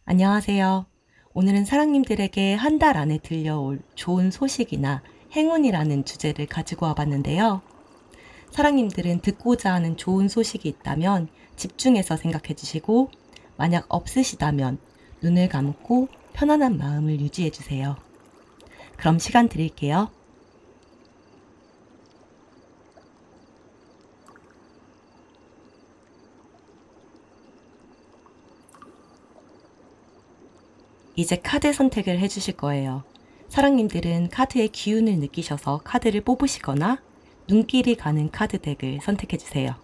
안녕하세요. 오늘은 사랑님들에게 한 달 안에 들려올 좋은 소식이나 행운이라는 주제를 가지고 와봤는데요. 사랑님들은 듣고자 하는 좋은 소식이 있다면 집중해서 생각해 주시고, 만약 없으시다면 눈을 감고 편안한 마음을 유지해 주세요. 그럼 시간 드릴게요. 이제 카드 선택을 해주실 거예요. 사랑님들은 카드의 기운을 느끼셔서 카드를 뽑으시거나 눈길이 가는 카드 덱을 선택해주세요.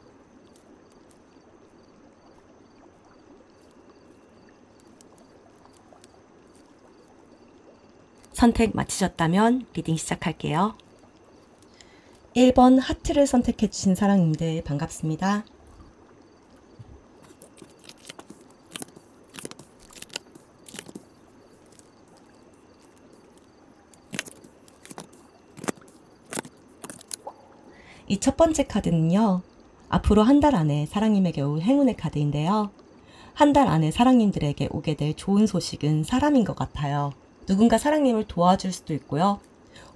선택 마치셨다면 리딩 시작할게요. 1번 하트를 선택해주신 사랑님들 반갑습니다. 2 첫 번째 카드는요. 앞으로 한 달 안에 사랑님에게 올 행운의 카드인데요. 한 달 안에 사랑님들에게 오게 될 좋은 소식은 사람인 것 같아요. 누군가 사랑님을 도와줄 수도 있고요.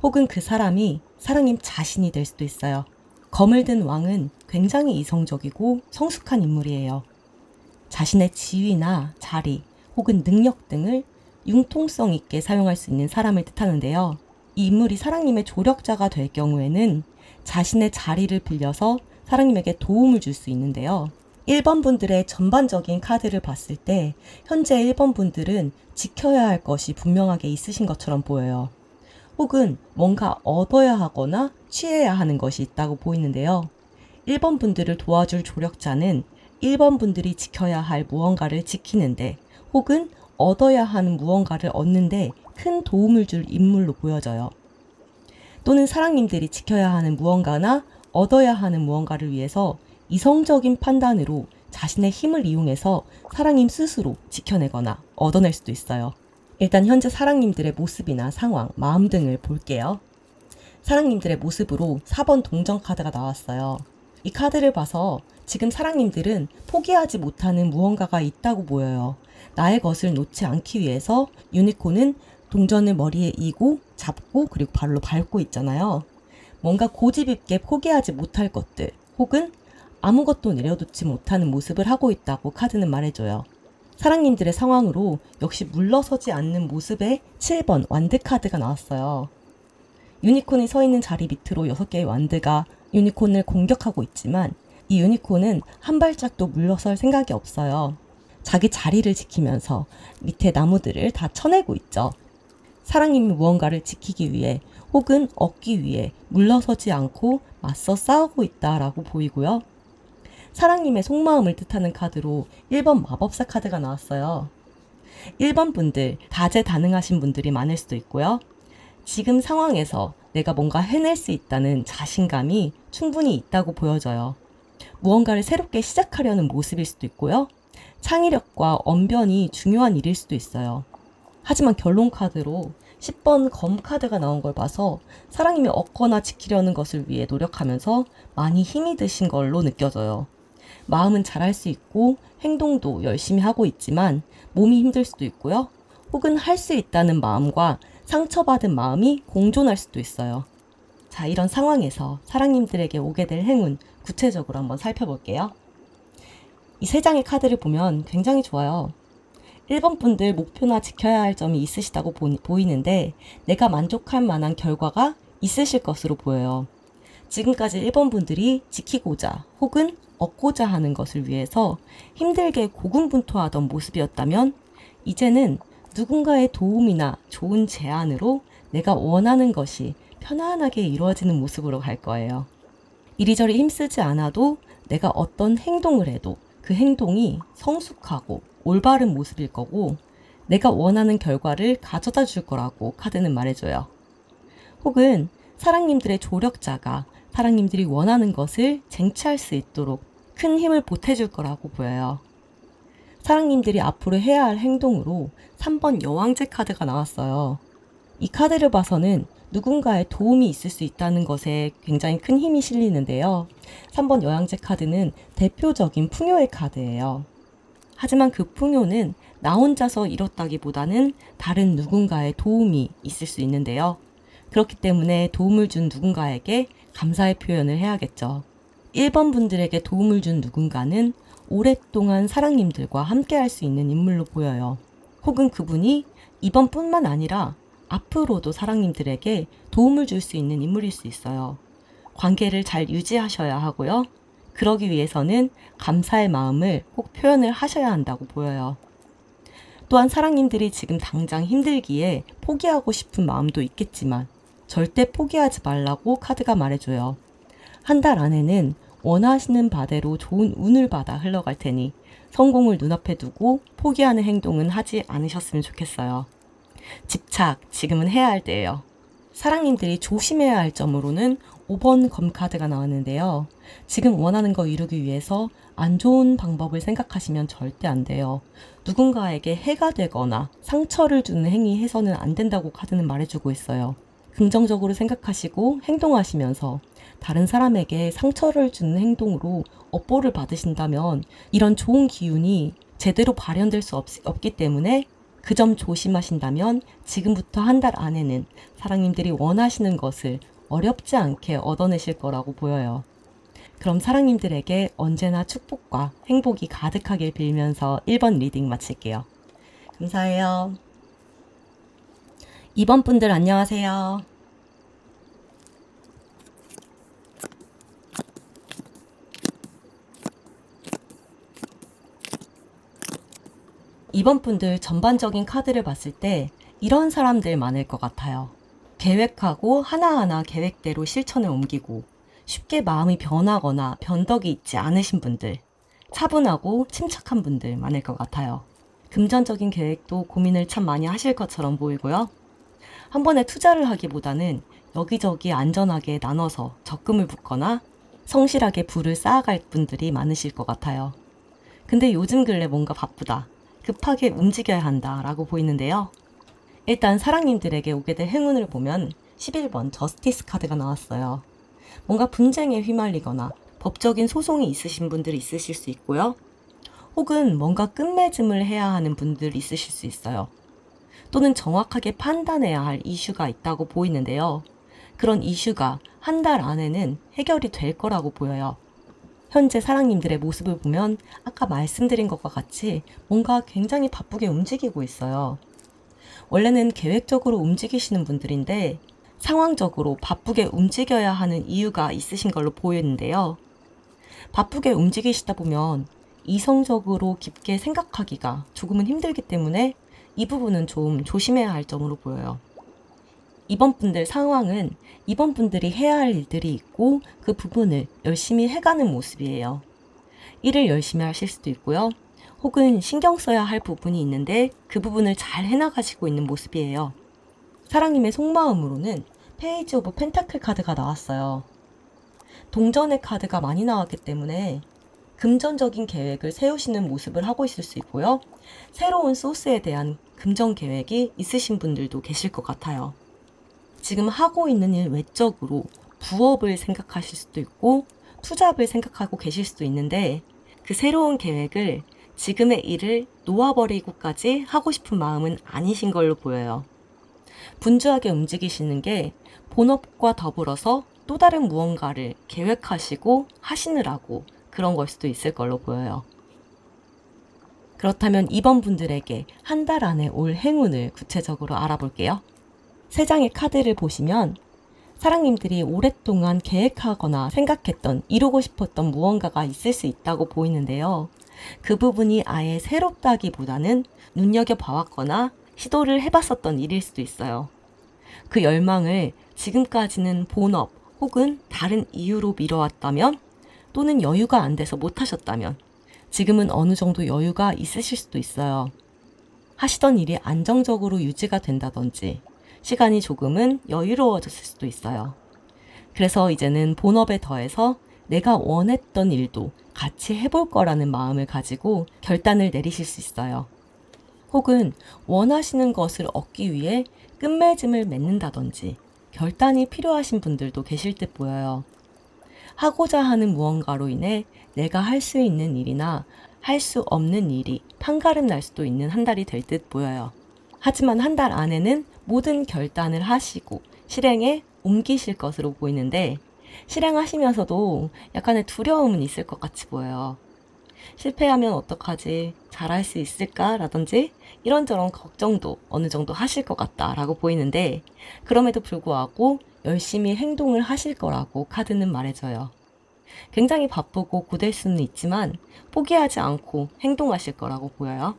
혹은 그 사람이 사랑님 자신이 될 수도 있어요. 검을 든 왕은 굉장히 이성적이고 성숙한 인물이에요. 자신의 지위나 자리 혹은 능력 등을 융통성 있게 사용할 수 있는 사람을 뜻하는데요. 이 인물이 사랑님의 조력자가 될 경우에는 자신의 자리를 빌려서 사랑님에게 도움을 줄 수 있는데요. 1번 분들의 전반적인 카드를 봤을 때 현재 1번 분들은 지켜야 할 것이 분명하게 있으신 것처럼 보여요. 혹은 뭔가 얻어야 하거나 취해야 하는 것이 있다고 보이는데요. 1번 분들을 도와줄 조력자는 1번 분들이 지켜야 할 무언가를 지키는데 혹은 얻어야 하는 무언가를 얻는데 큰 도움을 줄 인물로 보여져요. 또는 사랑님들이 지켜야 하는 무언가나 얻어야 하는 무언가를 위해서 이성적인 판단으로 자신의 힘을 이용해서 사랑님 스스로 지켜내거나 얻어낼 수도 있어요. 일단 현재 사랑님들의 모습이나 상황, 마음 등을 볼게요. 사랑님들의 모습으로 4번 동전 카드가 나왔어요. 이 카드를 봐서 지금 사랑님들은 포기하지 못하는 무언가가 있다고 보여요. 나의 것을 놓지 않기 위해서 유니콘은 동전을 머리에 이고 잡고 그리고 발로 밟고 있잖아요. 뭔가 고집 있게 포기하지 못할 것들 혹은 아무것도 내려놓지 못하는 모습을 하고 있다고 카드는 말해줘요. 사랑님들의 상황으로 역시 물러서지 않는 모습의 7번 완드 카드가 나왔어요. 유니콘이 서 있는 자리 밑으로 6개의 완드가 유니콘을 공격하고 있지만 이 유니콘은 한 발짝도 물러설 생각이 없어요. 자기 자리를 지키면서 밑에 나무들을 다 쳐내고 있죠. 사랑님이 무언가를 지키기 위해 혹은 얻기 위해 물러서지 않고 맞서 싸우고 있다라고 보이고요. 사랑님의 속마음을 뜻하는 카드로 1번 마법사 카드가 나왔어요. 1번 분들, 다재다능하신 분들이 많을 수도 있고요. 지금 상황에서 내가 뭔가 해낼 수 있다는 자신감이 충분히 있다고 보여져요. 무언가를 새롭게 시작하려는 모습일 수도 있고요. 창의력과 언변이 중요한 일일 수도 있어요. 하지만 결론 카드로 10번 검 카드가 나온 걸 봐서 사랑님이 얻거나 지키려는 것을 위해 노력하면서 많이 힘이 드신 걸로 느껴져요. 마음은 잘할 수 있고 행동도 열심히 하고 있지만 몸이 힘들 수도 있고요. 혹은 할 수 있다는 마음과 상처받은 마음이 공존할 수도 있어요. 자, 이런 상황에서 사랑님들에게 오게 될 행운 구체적으로 한번 살펴볼게요. 이 3장의 카드를 보면 굉장히 좋아요. 1번 분들 목표나 지켜야 할 점이 있으시다고 보이는데 내가 만족할 만한 결과가 있으실 것으로 보여요. 지금까지 1번 분들이 지키고자 혹은 얻고자 하는 것을 위해서 힘들게 고군분투하던 모습이었다면 이제는 누군가의 도움이나 좋은 제안으로 내가 원하는 것이 편안하게 이루어지는 모습으로 갈 거예요. 이리저리 힘쓰지 않아도 내가 어떤 행동을 해도 그 행동이 성숙하고 올바른 모습일 거고 내가 원하는 결과를 가져다 줄 거라고 카드는 말해줘요. 혹은 사랑님들의 조력자가 사랑님들이 원하는 것을 쟁취할 수 있도록 큰 힘을 보태줄 거라고 보여요. 사랑님들이 앞으로 해야 할 행동으로 3번 여왕제 카드가 나왔어요. 이 카드를 봐서는 누군가의 도움이 있을 수 있다는 것에 굉장히 큰 힘이 실리는데요. 3번 여왕제 카드는 대표적인 풍요의 카드예요. 하지만 그 풍요는 나 혼자서 이뤘다기보다는 다른 누군가의 도움이 있을 수 있는데요. 그렇기 때문에 도움을 준 누군가에게 감사의 표현을 해야겠죠. 1번 분들에게 도움을 준 누군가는 오랫동안 사랑님들과 함께 할 수 있는 인물로 보여요. 혹은 그분이 2번 뿐만 아니라 앞으로도 사랑님들에게 도움을 줄 수 있는 인물일 수 있어요. 관계를 잘 유지하셔야 하고요. 그러기 위해서는 감사의 마음을 꼭 표현을 하셔야 한다고 보여요. 또한 사랑님들이 지금 당장 힘들기에 포기하고 싶은 마음도 있겠지만 절대 포기하지 말라고 카드가 말해줘요. 한 달 안에는 원하시는 바대로 좋은 운을 받아 흘러갈 테니 성공을 눈앞에 두고 포기하는 행동은 하지 않으셨으면 좋겠어요. 집착, 지금은 해야 할 때예요. 사랑님들이 조심해야 할 점으로는 5번 검카드가 나왔는데요. 지금 원하는 거 이루기 위해서 안 좋은 방법을 생각하시면 절대 안 돼요. 누군가에게 해가 되거나 상처를 주는 행위 해서는 안 된다고 카드는 말해주고 있어요. 긍정적으로 생각하시고 행동하시면서 다른 사람에게 상처를 주는 행동으로 업보를 받으신다면 이런 좋은 기운이 제대로 발현될 수 없기 때문에 그 점 조심하신다면 지금부터 한 달 안에는 사랑님들이 원하시는 것을 어렵지 않게 얻어내실 거라고 보여요. 그럼 사랑님들에게 언제나 축복과 행복이 가득하길 빌면서 1번 리딩 마칠게요. 감사해요. 2번 분들 안녕하세요. 2번 분들 전반적인 카드를 봤을 때 이런 사람들 많을 것 같아요. 계획하고 하나하나 계획대로 실천에 옮기고 쉽게 마음이 변하거나 변덕이 있지 않으신 분들, 차분하고 침착한 분들 많을 것 같아요. 금전적인 계획도 고민을 참 많이 하실 것처럼 보이고요. 한 번에 투자를 하기보다는 여기저기 안전하게 나눠서 적금을 붓거나 성실하게 부를 쌓아갈 분들이 많으실 것 같아요. 근데 요즘 근래 뭔가 바쁘다, 급하게 움직여야 한다 라고 보이는데요. 일단 사랑님들에게 오게 될 행운을 보면 11번 저스티스 카드가 나왔어요. 뭔가 분쟁에 휘말리거나 법적인 소송이 있으신 분들이 있으실 수 있고요. 혹은 뭔가 끝맺음을 해야 하는 분들이 있으실 수 있어요. 또는 정확하게 판단해야 할 이슈가 있다고 보이는데요. 그런 이슈가 한 달 안에는 해결이 될 거라고 보여요. 현재 사랑님들의 모습을 보면 아까 말씀드린 것과 같이 뭔가 굉장히 바쁘게 움직이고 있어요. 원래는 계획적으로 움직이시는 분들인데 상황적으로 바쁘게 움직여야 하는 이유가 있으신 걸로 보이는데요. 바쁘게 움직이시다 보면 이성적으로 깊게 생각하기가 조금은 힘들기 때문에 이 부분은 좀 조심해야 할 점으로 보여요. 이번 분들 상황은 이번 분들이 해야 할 일들이 있고 그 부분을 열심히 해가는 모습이에요. 일을 열심히 하실 수도 있고요. 혹은 신경 써야 할 부분이 있는데 그 부분을 잘 해나가시고 있는 모습이에요. 사랑님의 속마음으로는 페이지 오브 펜타클 카드가 나왔어요. 동전의 카드가 많이 나왔기 때문에 금전적인 계획을 세우시는 모습을 하고 있을 수 있고요. 새로운 소스에 대한 금전 계획이 있으신 분들도 계실 것 같아요. 지금 하고 있는 일 외적으로 부업을 생각하실 수도 있고 투잡을 생각하고 계실 수도 있는데 그 새로운 계획을 지금의 일을 놓아버리고까지 하고 싶은 마음은 아니신 걸로 보여요. 분주하게 움직이시는 게 본업과 더불어서 또 다른 무언가를 계획하시고 하시느라고 그런 걸 수도 있을 걸로 보여요. 그렇다면 이번 분들에게 한 달 안에 올 행운을 구체적으로 알아볼게요. 세 장의 카드를 보시면 사랑님들이 오랫동안 계획하거나 생각했던 이루고 싶었던 무언가가 있을 수 있다고 보이는데요. 그 부분이 아예 새롭다기보다는 눈여겨봐왔거나 시도를 해봤었던 일일 수도 있어요. 그 열망을 지금까지는 본업 혹은 다른 이유로 미뤄왔다면 또는 여유가 안 돼서 못하셨다면 지금은 어느 정도 여유가 있으실 수도 있어요. 하시던 일이 안정적으로 유지가 된다든지 시간이 조금은 여유로워졌을 수도 있어요. 그래서 이제는 본업에 더해서 내가 원했던 일도 같이 해볼 거라는 마음을 가지고 결단을 내리실 수 있어요. 혹은 원하시는 것을 얻기 위해 끝맺음을 맺는다든지 결단이 필요하신 분들도 계실 듯 보여요. 하고자 하는 무언가로 인해 내가 할 수 있는 일이나 할 수 없는 일이 판가름 날 수도 있는 한 달이 될 듯 보여요. 하지만 한 달 안에는 모든 결단을 하시고 실행에 옮기실 것으로 보이는데 실행하시면서도 약간의 두려움은 있을 것 같이 보여요. 실패하면 어떡하지? 잘할 수 있을까? 라든지 이런저런 걱정도 어느 정도 하실 것 같다라고 보이는데 그럼에도 불구하고 열심히 행동을 하실 거라고 카드는 말해줘요. 굉장히 바쁘고 고될 수는 있지만 포기하지 않고 행동하실 거라고 보여요.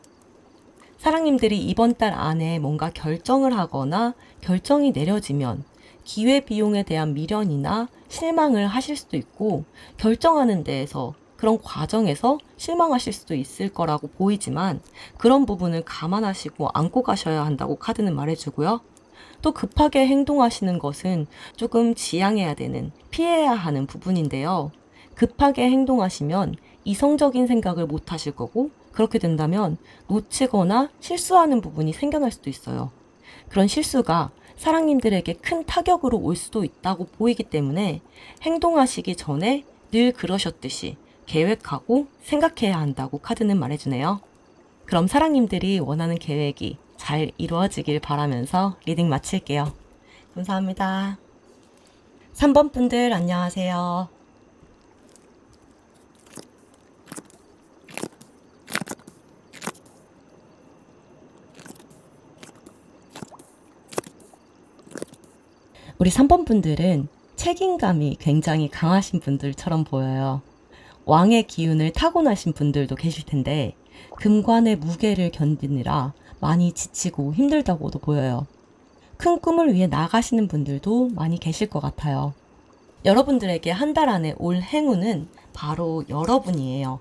사랑님들이 이번 달 안에 뭔가 결정을 하거나 결정이 내려지면 기회비용에 대한 미련이나 실망을 하실 수도 있고 결정하는 데에서 그런 과정에서 실망하실 수도 있을 거라고 보이지만 그런 부분을 감안하시고 안고 가셔야 한다고 카드는 말해주고요. 또 급하게 행동하시는 것은 조금 지양해야 되는, 피해야 하는 부분인데요. 급하게 행동하시면 이성적인 생각을 못 하실 거고 그렇게 된다면 놓치거나 실수하는 부분이 생겨날 수도 있어요. 그런 실수가 사랑님들에게 큰 타격으로 올 수도 있다고 보이기 때문에 행동하시기 전에 늘 그러셨듯이 계획하고 생각해야 한다고 카드는 말해주네요. 그럼 사랑님들이 원하는 계획이 잘 이루어지길 바라면서 리딩 마칠게요. 감사합니다. 3번 분들 안녕하세요. 우리 3번 분들은 책임감이 굉장히 강하신 분들처럼 보여요. 왕의 기운을 타고나신 분들도 계실 텐데 금관의 무게를 견디느라 많이 지치고 힘들다고도 보여요. 큰 꿈을 위해 나가시는 분들도 많이 계실 것 같아요. 여러분들에게 한 달 안에 올 행운은 바로 여러분이에요.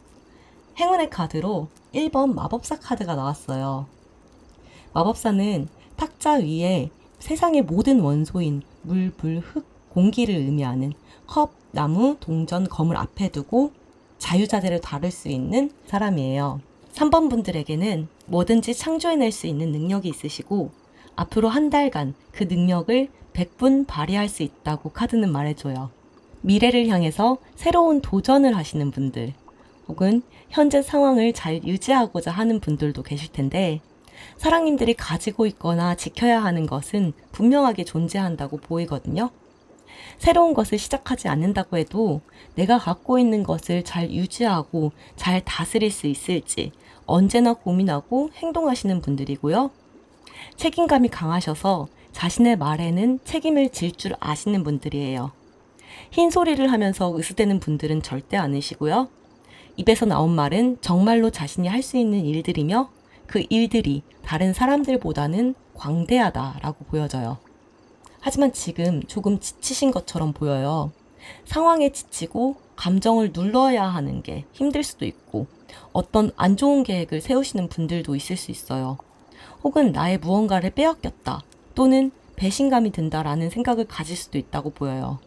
행운의 카드로 1번 마법사 카드가 나왔어요. 마법사는 탁자 위에 세상의 모든 원소인 물, 불, 흙, 공기를 의미하는 컵, 나무, 동전, 검을 앞에 두고 자유자재를 다룰 수 있는 사람이에요. 3번 분들에게는 뭐든지 창조해낼 수 있는 능력이 있으시고 앞으로 한 달간 그 능력을 100분 발휘할 수 있다고 카드는 말해줘요. 미래를 향해서 새로운 도전을 하시는 분들 혹은 현재 상황을 잘 유지하고자 하는 분들도 계실 텐데 사랑님들이 가지고 있거나 지켜야 하는 것은 분명하게 존재한다고 보이거든요. 새로운 것을 시작하지 않는다고 해도 내가 갖고 있는 것을 잘 유지하고 잘 다스릴 수 있을지 언제나 고민하고 행동하시는 분들이고요. 책임감이 강하셔서 자신의 말에는 책임을 질 줄 아시는 분들이에요. 흰 소리를 하면서 으스대는 분들은 절대 아니시고요. 입에서 나온 말은 정말로 자신이 할 수 있는 일들이며 그 일들이 다른 사람들보다는 광대하다라고 보여져요. 하지만 지금 조금 지치신 것처럼 보여요. 상황에 지치고 감정을 눌러야 하는 게 힘들 수도 있고 어떤 안 좋은 계획을 세우시는 분들도 있을 수 있어요. 혹은 나의 무언가를 빼앗겼다 또는 배신감이 든다라는 생각을 가질 수도 있다고 보여요.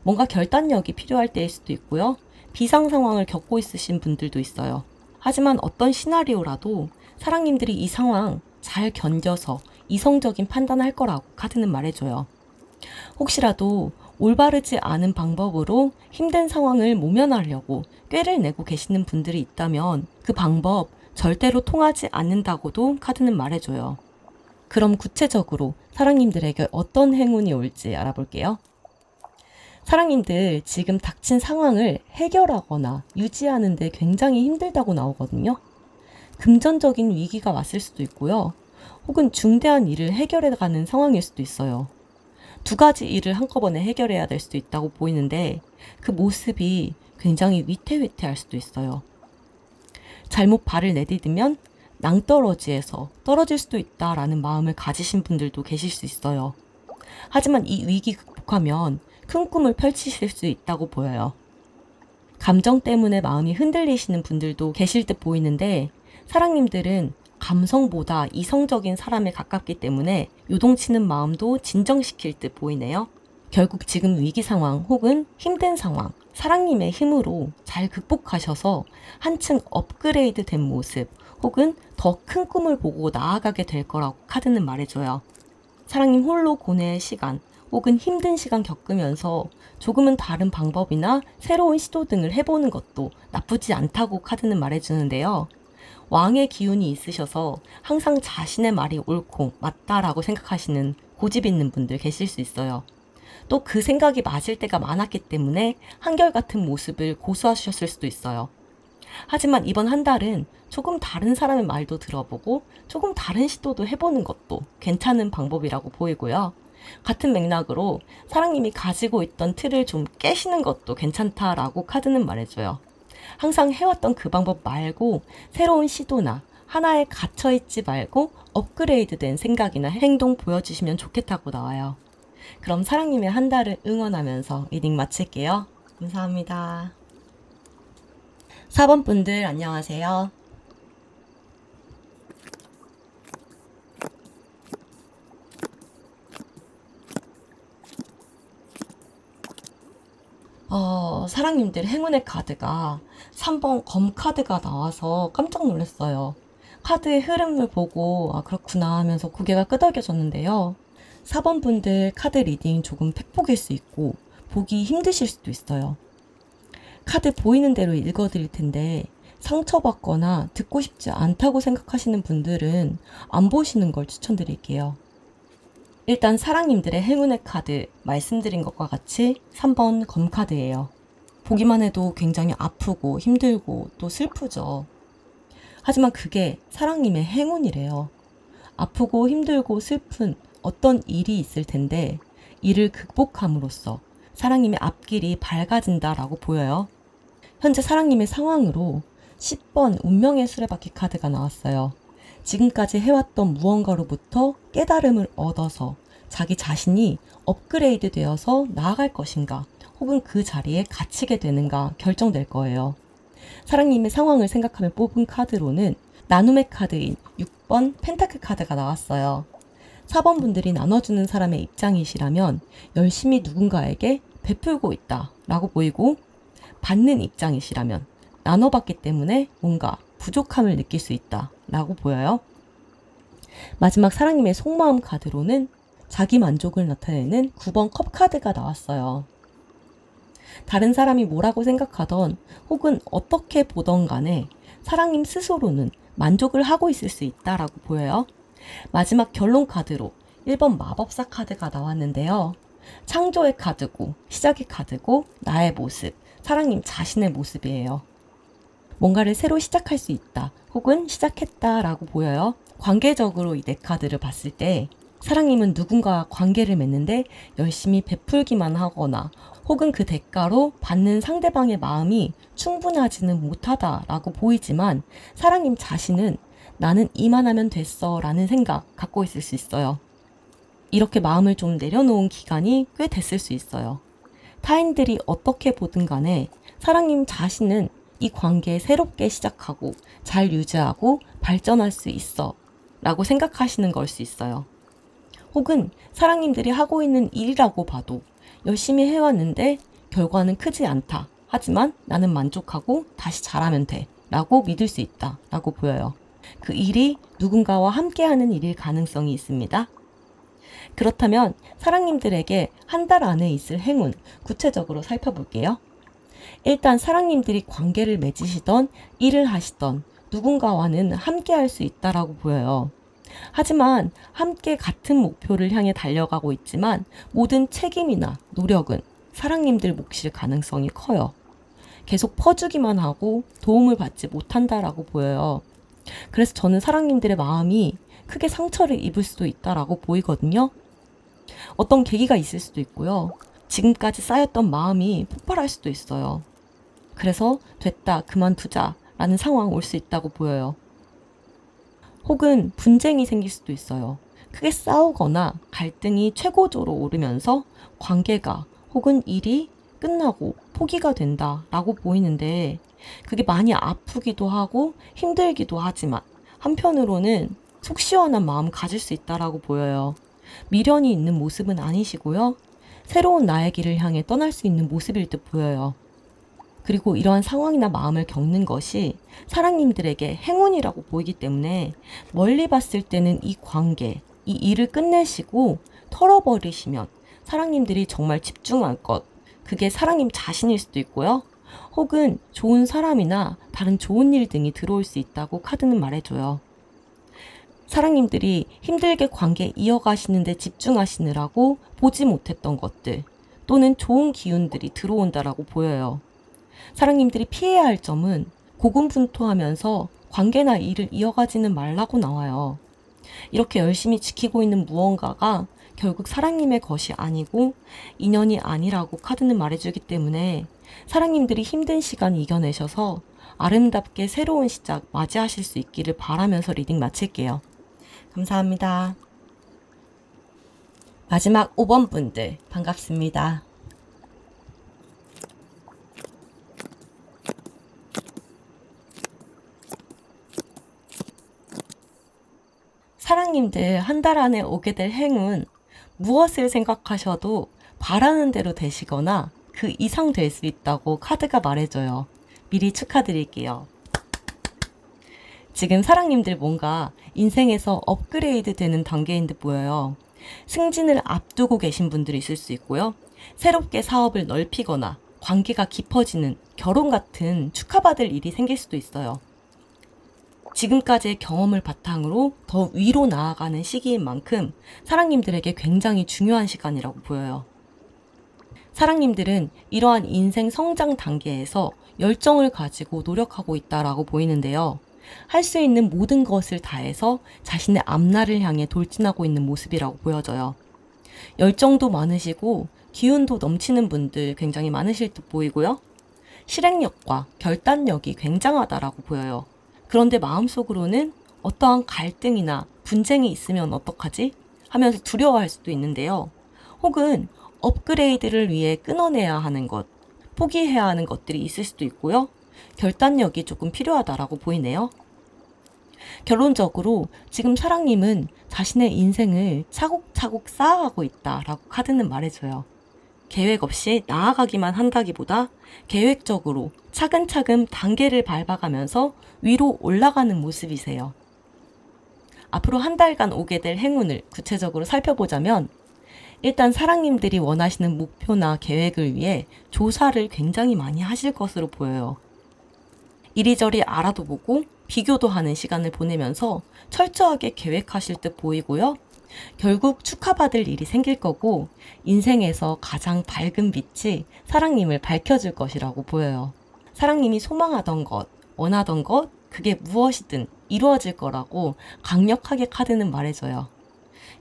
뭔가 결단력이 필요할 때일 수도 있고요. 비상 상황을 겪고 있으신 분들도 있어요. 하지만 어떤 시나리오라도 사랑님들이 이 상황 잘 견뎌서 이성적인 판단할 거라고 카드는 말해줘요. 혹시라도 올바르지 않은 방법으로 힘든 상황을 모면하려고 꾀를 내고 계시는 분들이 있다면 그 방법 절대로 통하지 않는다고도 카드는 말해줘요. 그럼 구체적으로 사랑님들에게 어떤 행운이 올지 알아볼게요. 사랑님들 지금 닥친 상황을 해결하거나 유지하는 데 굉장히 힘들다고 나오거든요. 금전적인 위기가 왔을 수도 있고요. 혹은 중대한 일을 해결해가는 상황일 수도 있어요. 두 가지 일을 한꺼번에 해결해야 될 수도 있다고 보이는데 그 모습이 굉장히 위태위태할 수도 있어요. 잘못 발을 내디디면 낭떠러지에서 떨어질 수도 있다라는 마음을 가지신 분들도 계실 수 있어요. 하지만 이 위기 극복하면 큰 꿈을 펼치실 수 있다고 보여요. 감정 때문에 마음이 흔들리시는 분들도 계실 듯 보이는데 사랑님들은 감성보다 이성적인 사람에 가깝기 때문에 요동치는 마음도 진정시킬 듯 보이네요. 결국 지금 위기 상황 혹은 힘든 상황, 사랑님의 힘으로 잘 극복하셔서 한층 업그레이드 된 모습 혹은 더 큰 꿈을 보고 나아가게 될 거라고 카드는 말해줘요. 사랑님 홀로 고뇌의 시간 혹은 힘든 시간 겪으면서 조금은 다른 방법이나 새로운 시도 등을 해보는 것도 나쁘지 않다고 카드는 말해주는데요. 왕의 기운이 있으셔서 항상 자신의 말이 옳고 맞다라고 생각하시는 고집 있는 분들 계실 수 있어요. 또 그 생각이 맞을 때가 많았기 때문에 한결같은 모습을 고수하셨을 수도 있어요. 하지만 이번 한 달은 조금 다른 사람의 말도 들어보고 조금 다른 시도도 해보는 것도 괜찮은 방법이라고 보이고요. 같은 맥락으로 사랑님이 가지고 있던 틀을 좀 깨시는 것도 괜찮다라고 카드는 말해줘요. 항상 해왔던 그 방법 말고 새로운 시도나 하나에 갇혀있지 말고 업그레이드된 생각이나 행동 보여주시면 좋겠다고 나와요. 그럼 사랑님의 한 달을 응원하면서 리딩 마칠게요. 감사합니다. 4번 분들 안녕하세요. 사랑님들 행운의 카드가 3번 검 카드가 나와서 깜짝 놀랐어요. 카드의 흐름을 보고 그렇구나 하면서 고개가 끄덕여졌는데요. 4번 분들 카드 리딩 조금 팩폭일 수 있고 보기 힘드실 수도 있어요. 카드 보이는 대로 읽어드릴 텐데 상처받거나 듣고 싶지 않다고 생각하시는 분들은 안 보시는 걸 추천드릴게요. 일단 사랑님들의 행운의 카드 말씀드린 것과 같이 3번 검카드예요. 보기만 해도 굉장히 아프고 힘들고 또 슬프죠. 하지만 그게 사랑님의 행운이래요. 아프고 힘들고 슬픈 어떤 일이 있을 텐데 이를 극복함으로써 사랑님의 앞길이 밝아진다라고 보여요. 현재 사랑님의 상황으로 10번 운명의 수레바퀴 카드가 나왔어요. 지금까지 해왔던 무언가로부터 깨달음을 얻어서 자기 자신이 업그레이드 되어서 나아갈 것인가 혹은 그 자리에 갇히게 되는가 결정될 거예요. 사랑님의 상황을 생각하며 뽑은 카드로는 나눔의 카드인 6번 펜타클 카드가 나왔어요. 4번 분들이 나눠주는 사람의 입장이시라면 열심히 누군가에게 베풀고 있다 라고 보이고, 받는 입장이시라면 나눠봤기 때문에 뭔가 부족함을 느낄 수 있다 라고 보여요. 마지막 사랑님의 속마음 카드로는 자기 만족을 나타내는 9번 컵 카드가 나왔어요. 다른 사람이 뭐라고 생각하던 혹은 어떻게 보던 간에 사랑님 스스로는 만족을 하고 있을 수 있다라고 보여요. 마지막 결론 카드로 1번 마법사 카드가 나왔는데요. 창조의 카드고 시작의 카드고 나의 모습, 사랑님 자신의 모습이에요. 뭔가를 새로 시작할 수 있다 혹은 시작했다라고 보여요. 관계적으로 이 네 카드를 봤을 때 사랑님은 누군가와 관계를 맺는데 열심히 베풀기만 하거나 혹은 그 대가로 받는 상대방의 마음이 충분하지는 못하다라고 보이지만 사랑님 자신은 나는 이만하면 됐어 라는 생각 갖고 있을 수 있어요. 이렇게 마음을 좀 내려놓은 기간이 꽤 됐을 수 있어요. 타인들이 어떻게 보든 간에 사랑님 자신은 이 관계 새롭게 시작하고 잘 유지하고 발전할 수 있어 라고 생각하시는 걸 수 있어요. 혹은 사랑님들이 하고 있는 일이라고 봐도 열심히 해왔는데 결과는 크지 않다. 하지만 나는 만족하고 다시 잘하면 돼 라고 믿을 수 있다 라고 보여요. 그 일이 누군가와 함께하는 일일 가능성이 있습니다. 그렇다면 사랑님들에게 한 달 안에 있을 행운 구체적으로 살펴볼게요. 일단 사랑님들이 관계를 맺으시던 일을 하시던 누군가와는 함께 할 수 있다라고 보여요. 하지만 함께 같은 목표를 향해 달려가고 있지만 모든 책임이나 노력은 사랑님들 몫일 가능성이 커요. 계속 퍼주기만 하고 도움을 받지 못한다라고 보여요. 그래서 저는 사랑님들의 마음이 크게 상처를 입을 수도 있다라고 보이거든요. 어떤 계기가 있을 수도 있고요. 지금까지 쌓였던 마음이 폭발할 수도 있어요. 그래서 됐다, 그만두자 라는 상황 올 수 있다고 보여요. 혹은 분쟁이 생길 수도 있어요. 크게 싸우거나 갈등이 최고조로 오르면서 관계가 혹은 일이 끝나고 포기가 된다라고 보이는데 그게 많이 아프기도 하고 힘들기도 하지만 한편으로는 속 시원한 마음 가질 수 있다라고 보여요. 미련이 있는 모습은 아니시고요. 새로운 나의 길을 향해 떠날 수 있는 모습일 듯 보여요. 그리고 이러한 상황이나 마음을 겪는 것이 사랑님들에게 행운이라고 보이기 때문에 멀리 봤을 때는 이 관계, 이 일을 끝내시고 털어버리시면 사랑님들이 정말 집중할 것, 그게 사랑님 자신일 수도 있고요. 혹은 좋은 사람이나 다른 좋은 일 등이 들어올 수 있다고 카드는 말해줘요. 사랑님들이 힘들게 관계 이어가시는데 집중하시느라고 보지 못했던 것들 또는 좋은 기운들이 들어온다라고 보여요. 사랑님들이 피해야 할 점은 고군분투하면서 관계나 일을 이어가지는 말라고 나와요. 이렇게 열심히 지키고 있는 무언가가 결국 사랑님의 것이 아니고 인연이 아니라고 카드는 말해주기 때문에 사랑님들이 힘든 시간 이겨내셔서 아름답게 새로운 시작 맞이하실 수 있기를 바라면서 리딩 마칠게요. 감사합니다. 마지막 5번 분들 반갑습니다. 사랑님들 한 달 안에 오게 될 행운 무엇을 생각하셔도 바라는 대로 되시거나 그 이상 될 수 있다고 카드가 말해줘요. 미리 축하드릴게요. 지금 사랑님들 뭔가 인생에서 업그레이드 되는 단계인 듯 보여요. 승진을 앞두고 계신 분들이 있을 수 있고요. 새롭게 사업을 넓히거나 관계가 깊어지는 결혼 같은 축하받을 일이 생길 수도 있어요. 지금까지의 경험을 바탕으로 더 위로 나아가는 시기인 만큼 사랑님들에게 굉장히 중요한 시간이라고 보여요. 사랑님들은 이러한 인생 성장 단계에서 열정을 가지고 노력하고 있다라고 보이는데요. 할 수 있는 모든 것을 다해서 자신의 앞날을 향해 돌진하고 있는 모습이라고 보여져요. 열정도 많으시고 기운도 넘치는 분들 굉장히 많으실 듯 보이고요. 실행력과 결단력이 굉장하다라고 보여요. 그런데 마음속으로는 어떠한 갈등이나 분쟁이 있으면 어떡하지? 하면서 두려워할 수도 있는데요. 혹은 업그레이드를 위해 끊어내야 하는 것, 포기해야 하는 것들이 있을 수도 있고요. 결단력이 조금 필요하다라고 보이네요. 결론적으로 지금 사랑님은 자신의 인생을 차곡차곡 쌓아가고 있다라고 카드는 말해줘요. 계획 없이 나아가기만 한다기보다 계획적으로 차근차근 단계를 밟아가면서 위로 올라가는 모습이세요. 앞으로 한 달간 오게 될 행운을 구체적으로 살펴보자면 일단 사랑님들이 원하시는 목표나 계획을 위해 조사를 굉장히 많이 하실 것으로 보여요. 이리저리 알아도 보고 비교도 하는 시간을 보내면서 철저하게 계획하실 듯 보이고요. 결국 축하받을 일이 생길 거고 인생에서 가장 밝은 빛이 사랑님을 밝혀줄 것이라고 보여요. 사랑님이 소망하던 것, 원하던 것, 그게 무엇이든 이루어질 거라고 강력하게 카드는 말해줘요.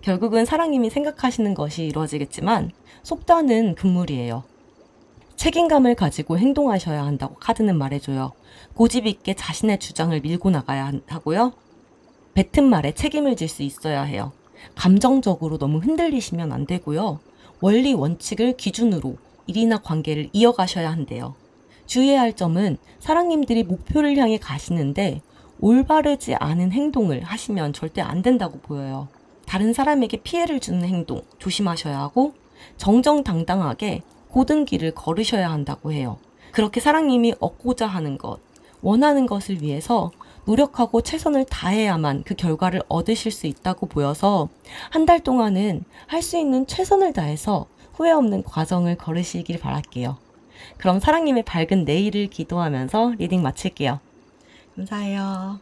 결국은 사랑님이 생각하시는 것이 이루어지겠지만 속단은 금물이에요. 책임감을 가지고 행동하셔야 한다고 카드는 말해줘요. 고집 있게 자신의 주장을 밀고 나가야 하고요. 뱉은 말에 책임을 질 수 있어야 해요. 감정적으로 너무 흔들리시면 안 되고요. 원리 원칙을 기준으로 일이나 관계를 이어가셔야 한대요. 주의해야 할 점은 사랑님들이 목표를 향해 가시는데 올바르지 않은 행동을 하시면 절대 안 된다고 보여요. 다른 사람에게 피해를 주는 행동 조심하셔야 하고 정정당당하게 고든 길을 걸으셔야 한다고 해요. 그렇게 사랑님이 얻고자 하는 것, 원하는 것을 위해서 노력하고 최선을 다해야만 그 결과를 얻으실 수 있다고 보여서 한 달 동안은 할 수 있는 최선을 다해서 후회 없는 과정을 걸으시길 바랄게요. 그럼 사랑님의 밝은 내일을 기도하면서 리딩 마칠게요. 감사해요.